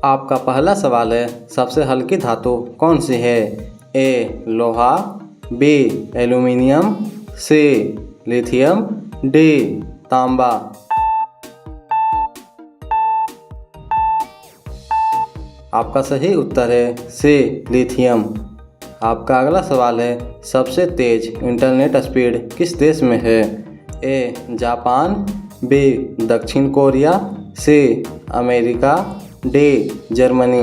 आपका पहला सवाल है, सबसे हल्की धातु कौन सी है? ए लोहा, बी एल्यूमीनियम, सी लिथियम, डी तांबा। आपका सही उत्तर है सी लिथियम। आपका अगला सवाल है, सबसे तेज इंटरनेट स्पीड किस देश में है? ए जापान, बी दक्षिण Korea, C America, D Germany.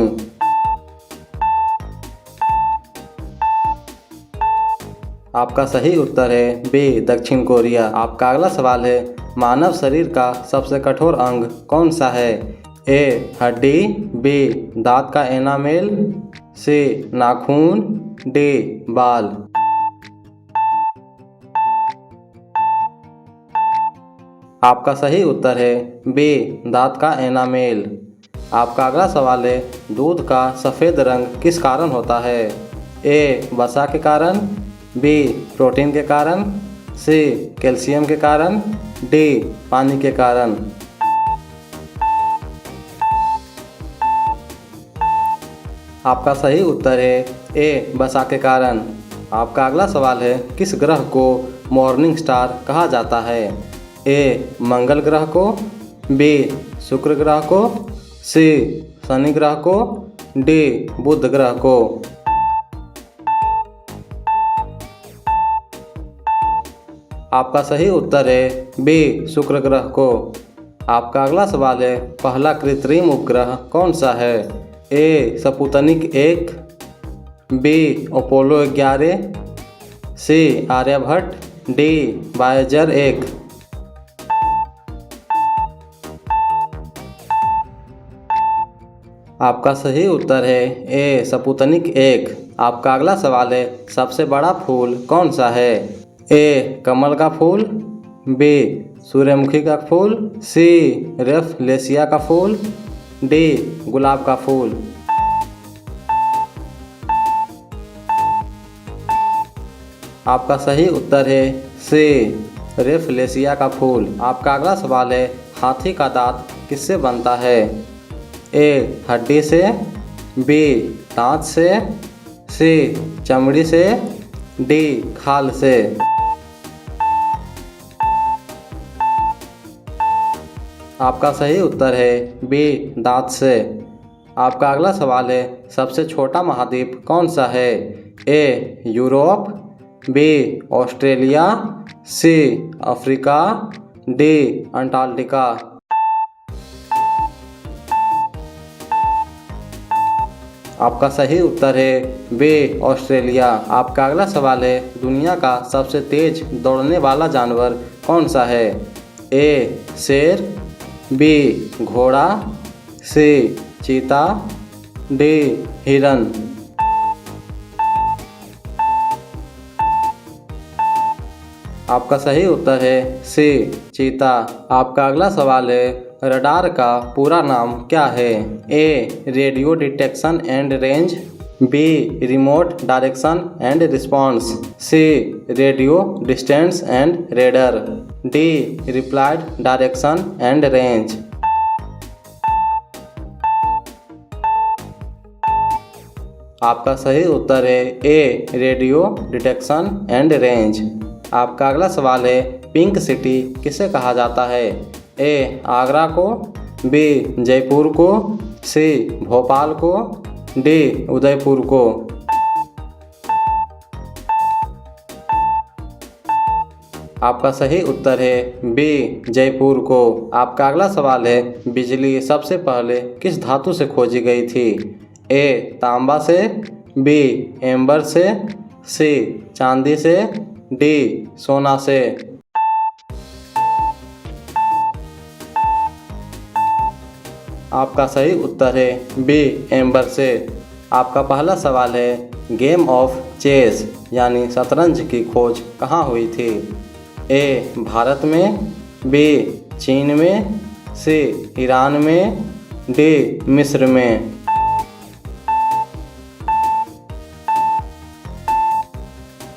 आपका सही उत्तर है बी दक्षिण कोरिया। आपका अगला सवाल है, मानव शरीर का सबसे कठोर अंग कौन सा है? ए हड्डी, बी दांत का एनामेल, सी नाखून, डी बाल। आपका सही उत्तर है बी दांत का एनामेल। आपका अगला सवाल है, दूध का सफ़ेद रंग किस कारण होता है? ए वसा के कारण, बी प्रोटीन के कारण, सी कैल्शियम के कारण, डी पानी के कारण। आपका सही उत्तर है ए वसा के कारण। आपका अगला सवाल है, किस ग्रह को मॉर्निंग स्टार कहा जाता है? ए मंगल ग्रह को, बी शुक्र ग्रह को, सी शनि ग्रह को, डी बुध ग्रह को। आपका सही उत्तर है बी शुक्र ग्रह को। आपका अगला सवाल है, पहला कृत्रिम उपग्रह कौन सा है? ए स्पुतनिक 1, बी अपोलो 11, सी आर्यभट्ट, डी वायेजर 1। आपका सही उत्तर है ए स्पुतनिक 1। आपका अगला सवाल है, सबसे बड़ा फूल कौन सा है? ए कमल का फूल, बी सूर्यमुखी का फूल, सी रेफलेशिया का फूल, डी गुलाब का फूल। आपका सही उत्तर है सी रेफलेशिया का फूल। आपका अगला सवाल है, हाथी का दांत किससे बनता है? ए हड्डी से, बी दांत से, सी चमड़ी से, डी खाल से। आपका सही उत्तर है बी दांत से। आपका अगला सवाल है, सबसे छोटा महाद्वीप कौन सा है? A Europe, B Australia, C Africa, D Antarctica. आपका सही उत्तर है बी ऑस्ट्रेलिया। आपका अगला सवाल है, दुनिया का सबसे तेज दौड़ने वाला जानवर कौन सा है? ए शेर, बी घोड़ा, सी चीता, डी हिरन। आपका सही उत्तर है सी चीता। आपका अगला सवाल है, रडार का पूरा नाम क्या है? A radio detection and range, B remote direction and response, C radio distance and radar, D replied direction and range. आपका सही उत्तर है A radio detection and range. आपका अगला सवाल है, पिंक सिटी किसे कहा जाता है? ए आगरा को, बी जयपुर को, सी भोपाल को, डी उदयपुर को। आपका सही उत्तर है बी जयपुर को। आपका अगला सवाल है, बिजली सबसे पहले किस धातु से खोजी गई थी? ए तांबा से, बी एम्बर से, सी चांदी से, डी सोना से। आपका सही उत्तर है बी एम्बर से। आपका पहला सवाल है, गेम ऑफ चेस यानी शतरंज की खोज कहाँ हुई थी? ए भारत में, बी चीन में, सी ईरान में, डी मिस्र में।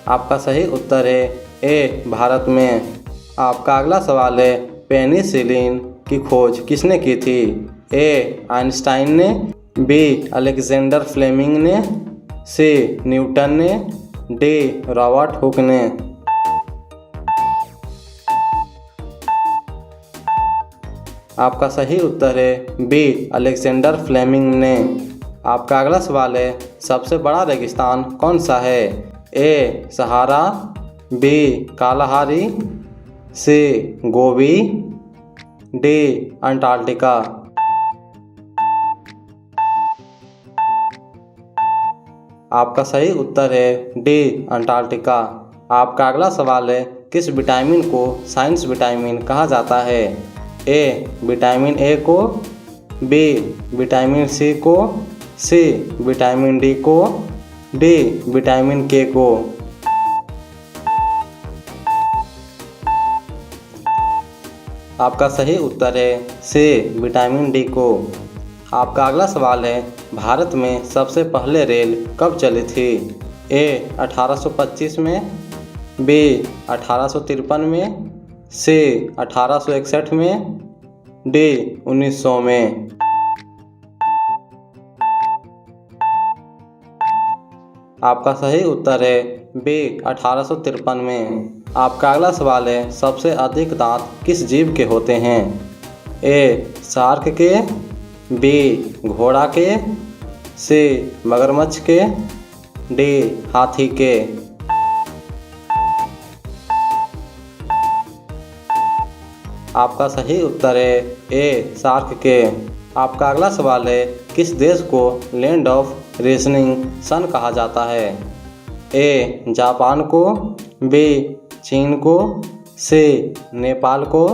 आपका सही उत्तर है ए भारत में। आपका अगला सवाल है, पेनिसिलिन की खोज किसने की थी? ए आइंस्टाइन ने, बी अलेक्जेंडर फ्लेमिंग ने, सी न्यूटन ने, डी रॉबर्ट हुक ने। आपका सही उत्तर है बी अलेक्जेंडर फ्लेमिंग ने। आपका अगला सवाल है, सबसे बड़ा रेगिस्तान कौन सा है? ए सहारा, बी कालाहारी, सी गोबी, डी अंटार्कटिका। आपका सही उत्तर है डी अंटार्कटिका। आपका अगला सवाल है, किस विटामिन को साइंस विटामिन कहा जाता है? ए विटामिन ए को, बी विटामिन सी को, सी विटामिन डी को, डी विटामिन के को। आपका सही उत्तर है सी विटामिन डी को। आपका अगला सवाल है, भारत में सबसे पहले रेल कब चली थी? ए 1825 में, बी 1853 में, सी 1861 में, डी 1900 में। आपका सही उत्तर है बी 1853 में। आपका अगला सवाल है, सबसे अधिक दांत किस जीव के होते हैं? ए शार्क के, बी घोड़ा के, सी मगरमच्छ के, डी हाथी के। आपका सही उत्तर है ए शार्क के। आपका अगला सवाल है, किस देश को लैंड ऑफ रेजनिंग सन कहा जाता है? ए जापान को, बी चीन को, सी नेपाल को,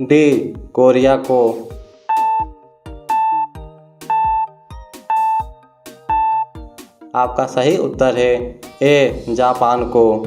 डी कोरिया को। आपका सही उत्तर है ए जापान को।